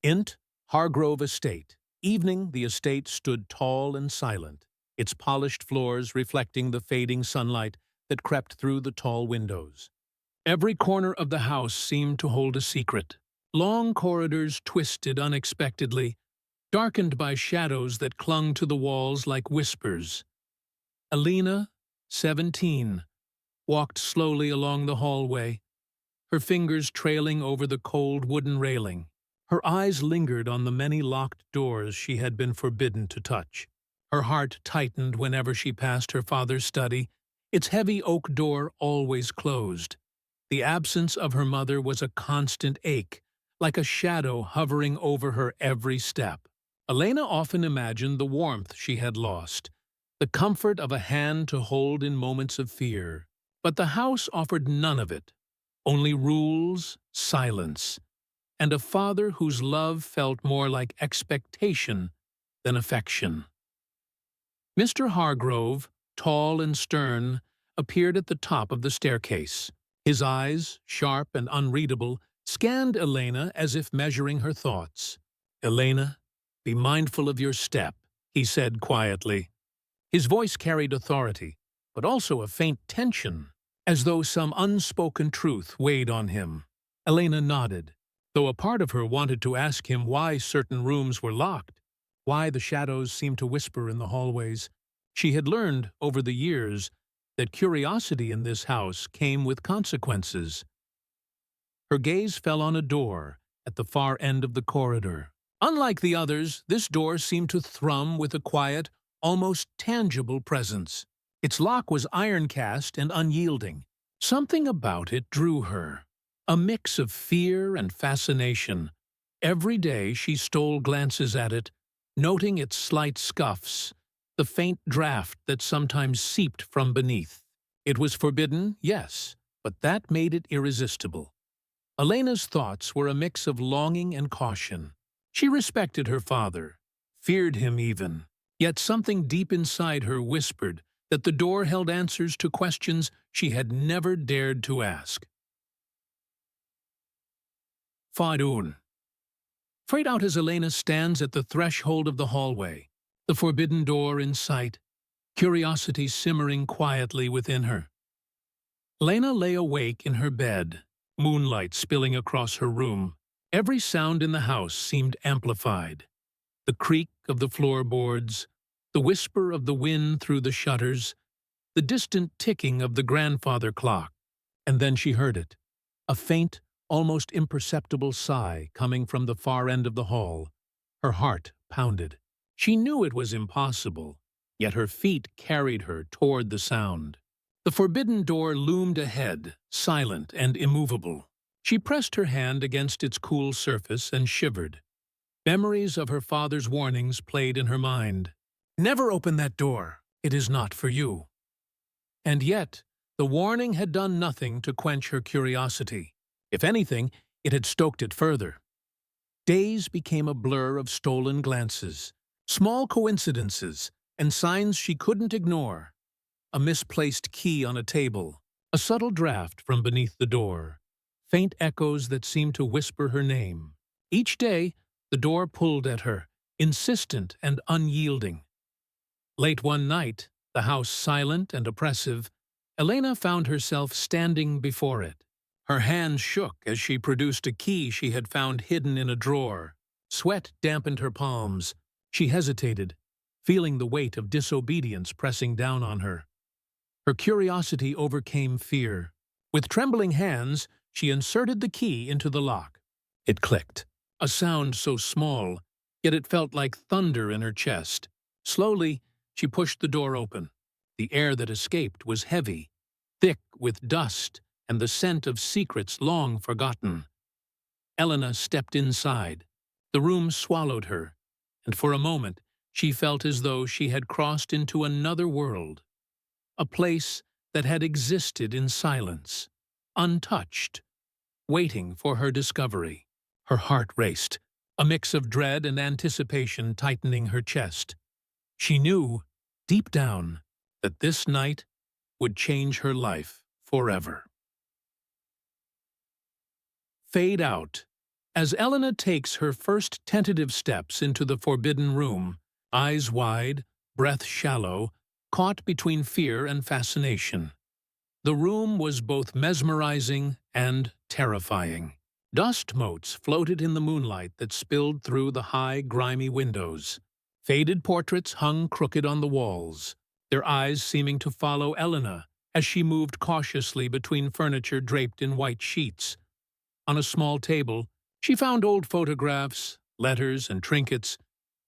Int. Hargrove Estate. Evening, the estate stood tall and silent, its polished floors reflecting the fading sunlight that crept through the tall windows. Every corner of the house seemed to hold a secret. Long corridors twisted unexpectedly, darkened by shadows that clung to the walls like whispers. Elena, 17, walked slowly along the hallway, her fingers trailing over the cold wooden railing. Her eyes lingered on the many locked doors she had been forbidden to touch. Her heart tightened whenever she passed her father's study, its heavy oak door always closed. The absence of her mother was a constant ache, like a shadow hovering over her every step. Elena often imagined the warmth she had lost, the comfort of a hand to hold in moments of fear. But the house offered none of it, only rules, silence, and a father whose love felt more like expectation than affection. Mr. Hargrove, tall and stern, appeared at the top of the staircase. His eyes, sharp and unreadable, scanned Elena as if measuring her thoughts. "Elena, be mindful of your step," he said quietly. His voice carried authority, but also a faint tension, as though some unspoken truth weighed on him. Elena nodded, though a part of her wanted to ask him why certain rooms were locked, why the shadows seemed to whisper in the hallways. She had learned, over the years, that curiosity in this house came with consequences. Her gaze fell on a door at the far end of the corridor. Unlike the others, this door seemed to thrum with a quiet, almost tangible presence. Its lock was iron-cast and unyielding. Something about it drew her, a mix of fear and fascination. Every day she stole glances at it, noting its slight scuffs, the faint draft that sometimes seeped from beneath. It was forbidden, yes, but that made it irresistible. Elena's thoughts were a mix of longing and caution. She respected her father, feared him even, yet something deep inside her whispered that the door held answers to questions she had never dared to ask. Fadun. Fade out as Elena stands at the threshold of the hallway, the forbidden door in sight, curiosity simmering quietly within her. Elena lay awake in her bed, moonlight spilling across her room. Every sound in the house seemed amplified. The creak of the floorboards, the whisper of the wind through the shutters, the distant ticking of the grandfather clock. And then she heard it, a faint, almost imperceptible sigh coming from the far end of the hall. Her heart pounded. She knew it was impossible, yet her feet carried her toward the sound. The forbidden door loomed ahead, silent and immovable. She pressed her hand against its cool surface and shivered. Memories of her father's warnings played in her mind. "Never open that door. It is not for you." And yet, the warning had done nothing to quench her curiosity. If anything, it had stoked it further. Days became a blur of stolen glances, small coincidences, and signs she couldn't ignore. A misplaced key on a table, a subtle draft from beneath the door, faint echoes that seemed to whisper her name. Each day, the door pulled at her, insistent and unyielding. Late one night, the house silent and oppressive, Elena found herself standing before it. Her hands shook as she produced a key she had found hidden in a drawer. Sweat dampened her palms. She hesitated, feeling the weight of disobedience pressing down on her. Her curiosity overcame fear. With trembling hands, she inserted the key into the lock. It clicked, a sound so small, yet it felt like thunder in her chest. Slowly, she pushed the door open. The air that escaped was heavy, thick with dust and the scent of secrets long forgotten. Elena stepped inside. The room swallowed her, and for a moment she felt as though she had crossed into another world, a place that had existed in silence, untouched, waiting for her discovery. Her heart raced, a mix of dread and anticipation tightening her chest. She knew, deep down, that this night would change her life forever. Fade out. As Elena takes her first tentative steps into the forbidden room, eyes wide, breath shallow, caught between fear and fascination. The room was both mesmerizing and terrifying. Dust motes floated in the moonlight that spilled through the high, grimy windows. Faded portraits hung crooked on the walls, their eyes seeming to follow Elena as she moved cautiously between furniture draped in white sheets. On a small table, she found old photographs, letters, and trinkets,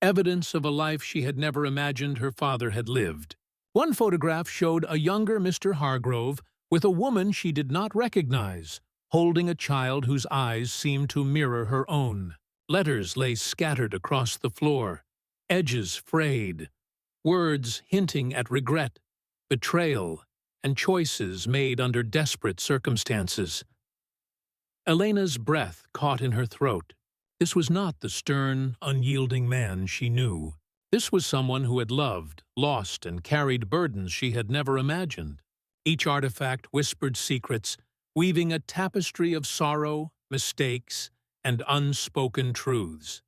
evidence of a life she had never imagined her father had lived. One photograph showed a younger Mr. Hargrove with a woman she did not recognize, holding a child whose eyes seemed to mirror her own. Letters lay scattered across the floor, edges frayed, words hinting at regret, betrayal, and choices made under desperate circumstances. Elena's breath caught in her throat. This was not the stern, unyielding man she knew. This was someone who had loved, lost, and carried burdens she had never imagined. Each artifact whispered secrets, weaving a tapestry of sorrow, mistakes, and unspoken truths.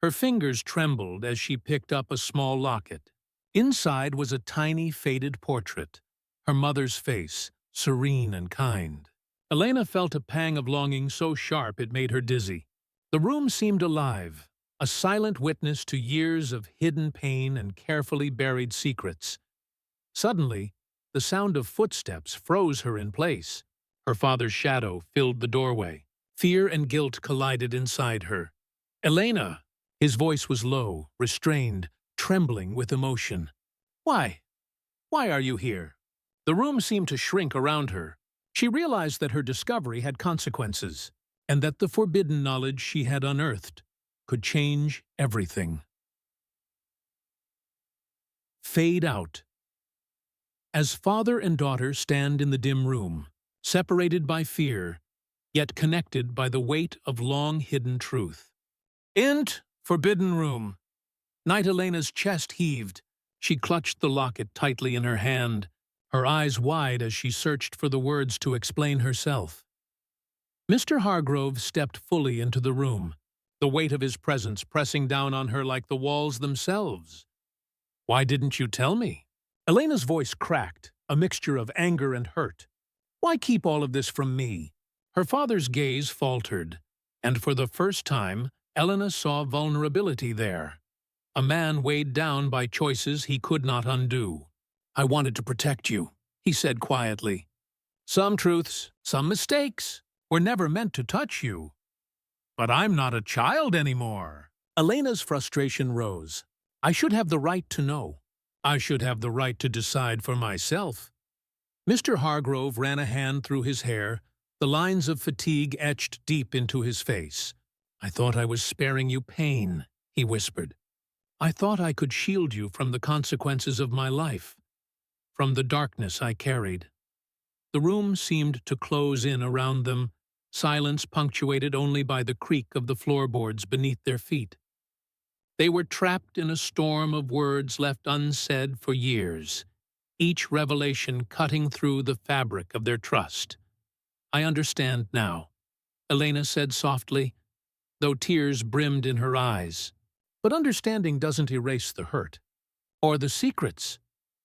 Her fingers trembled as she picked up a small locket. Inside was a tiny, faded portrait, her mother's face, serene and kind. Elena felt a pang of longing so sharp it made her dizzy. The room seemed alive, a silent witness to years of hidden pain and carefully buried secrets. Suddenly, the sound of footsteps froze her in place. Her father's shadow filled the doorway. Fear and guilt collided inside her. "Elena!" His voice was low, restrained, trembling with emotion. "Why? Why are you here?" The room seemed to shrink around her. She realized that her discovery had consequences, and that the forbidden knowledge she had unearthed could change everything. Fade out. As father and daughter stand in the dim room, separated by fear, yet connected by the weight of long-hidden truth. "Int, forbidden room." Knight Elena's chest heaved. She clutched the locket tightly in her hand, her eyes wide as she searched for the words to explain herself. Mr. Hargrove stepped fully into the room, the weight of his presence pressing down on her like the walls themselves. "Why didn't you tell me?" Elena's voice cracked, a mixture of anger and hurt. "Why keep all of this from me?" Her father's gaze faltered, and for the first time, Elena saw vulnerability there. A man weighed down by choices he could not undo. "I wanted to protect you," he said quietly. "Some truths, some mistakes, were never meant to touch you. But I'm not a child anymore." Elena's frustration rose. "I should have the right to know. I should have the right to decide for myself." Mr. Hargrove ran a hand through his hair, the lines of fatigue etched deep into his face. "I thought I was sparing you pain," he whispered. "I thought I could shield you from the consequences of my life, from the darkness I carried." The room seemed to close in around them, silence punctuated only by the creak of the floorboards beneath their feet. They were trapped in a storm of words left unsaid for years, each revelation cutting through the fabric of their trust. "I understand now," Elena said softly, though tears brimmed in her eyes. "But understanding doesn't erase the hurt. Or the secrets."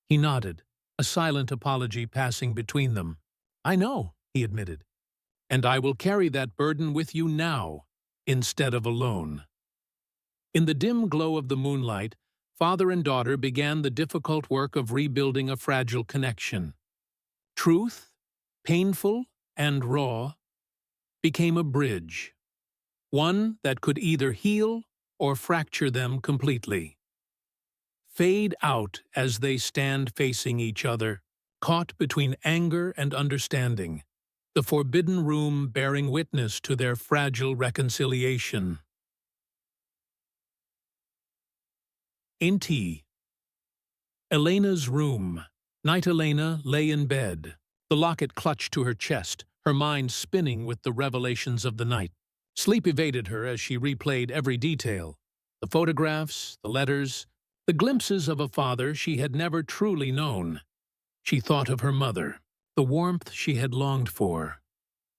He nodded, a silent apology passing between them. "I know," he admitted, "and I will carry that burden with you now, instead of alone." In the dim glow of the moonlight, father and daughter began the difficult work of rebuilding a fragile connection. Truth, painful and raw, became a bridge, one that could either heal or fracture them completely. Fade out as they stand facing each other, caught between anger and understanding, the forbidden room bearing witness to their fragile reconciliation. In tea. Elena's room. Knight Elena lay in bed, the locket clutched to her chest, her mind spinning with the revelations of the night. Sleep evaded her as she replayed every detail. The photographs, the letters, the glimpses of a father she had never truly known. She thought of her mother, the warmth she had longed for,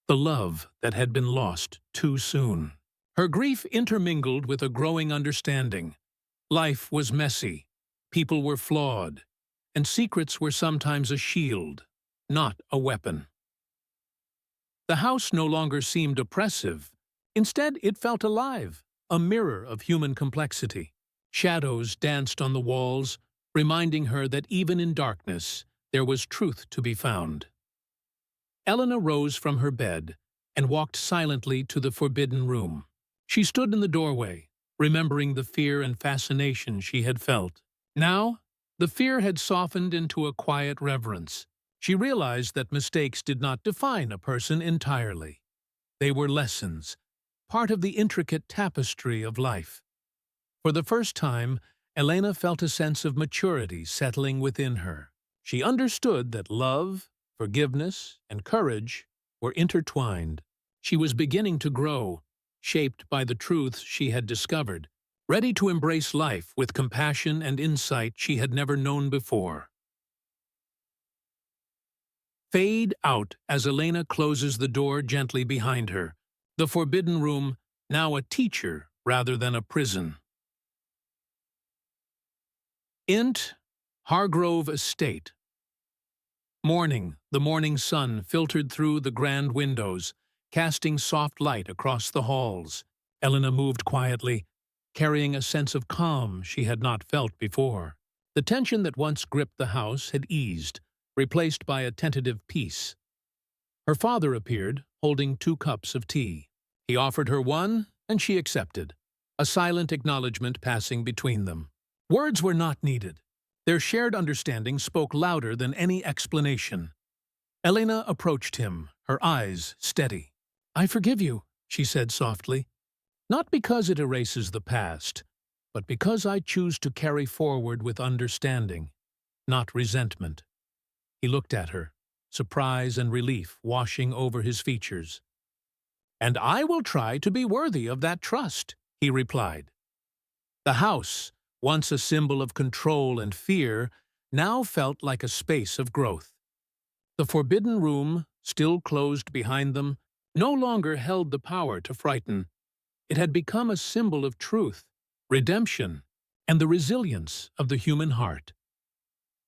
the love that had been lost too soon. Her grief intermingled with a growing understanding. Life was messy, people were flawed, and secrets were sometimes a shield, not a weapon. The house no longer seemed oppressive. Instead, it felt alive, a mirror of human complexity. Shadows danced on the walls, reminding her that even in darkness, there was truth to be found. Elena rose from her bed and walked silently to the forbidden room. She stood in the doorway, remembering the fear and fascination she had felt. Now, the fear had softened into a quiet reverence. She realized that mistakes did not define a person entirely. They were lessons, part of the intricate tapestry of life. For the first time, Elena felt a sense of maturity settling within her. She understood that love, forgiveness, and courage were intertwined. She was beginning to grow, shaped by the truths she had discovered, ready to embrace life with compassion and insight she had never known before. Fade out as Elena closes the door gently behind her, the forbidden room now a teacher rather than a prison. Int. Hargrove Estate. Morning, the morning sun filtered through the grand windows, casting soft light across the halls. Elena moved quietly, carrying a sense of calm she had not felt before. The tension that once gripped the house had eased, replaced by a tentative peace. Her father appeared, holding 2 cups of tea. He offered her one, and she accepted, a silent acknowledgement passing between them. Words were not needed. Their shared understanding spoke louder than any explanation. Elena approached him, her eyes steady. "I forgive you," she said softly. "Not because it erases the past, but because I choose to carry forward with understanding, not resentment." He looked at her, surprise and relief washing over his features. "And I will try to be worthy of that trust," he replied. The house, once a symbol of control and fear, now felt like a space of growth. The forbidden room, still closed behind them, no longer held the power to frighten. It had become a symbol of truth, redemption, and the resilience of the human heart.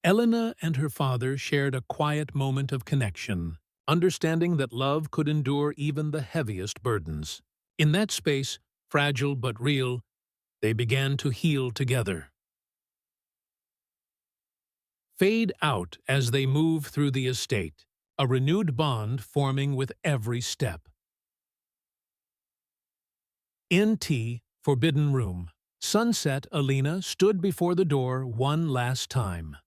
Elena and her father shared a quiet moment of connection, understanding that love could endure even the heaviest burdens. In that space, fragile but real, they began to heal together. Fade out as they move through the estate, a renewed bond forming with every step. Nt. Forbidden Room. Sunset, Elena stood before the door one last time.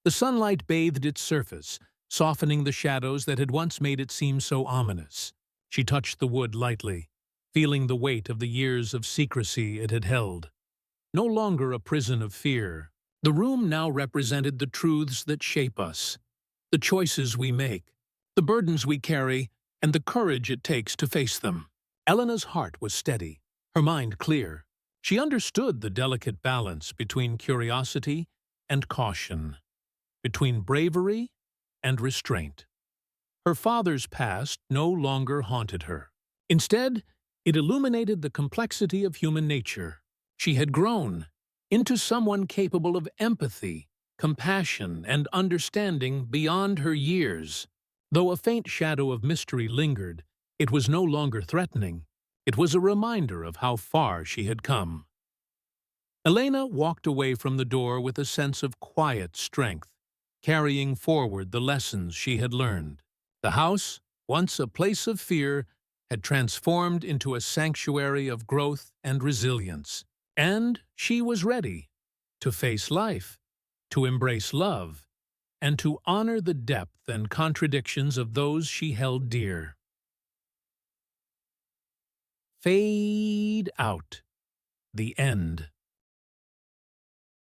The sunlight bathed its surface, softening the shadows that had once made it seem so ominous. She touched the wood lightly, feeling the weight of the years of secrecy it had held. No longer a prison of fear, the room now represented the truths that shape us, the choices we make, the burdens we carry, and the courage it takes to face them. Elena's heart was steady, her mind clear. She understood the delicate balance between curiosity and caution, between bravery and restraint. Her father's past no longer haunted her. Instead, it illuminated the complexity of human nature. She had grown into someone capable of empathy, compassion, and understanding beyond her years. Though a faint shadow of mystery lingered, it was no longer threatening. It was a reminder of how far she had come. Elena walked away from the door with a sense of quiet strength, carrying forward the lessons she had learned. The house, once a place of fear, had transformed into a sanctuary of growth and resilience. And she was ready to face life, to embrace love, and to honor the depth and contradictions of those she held dear. Fade out. The end.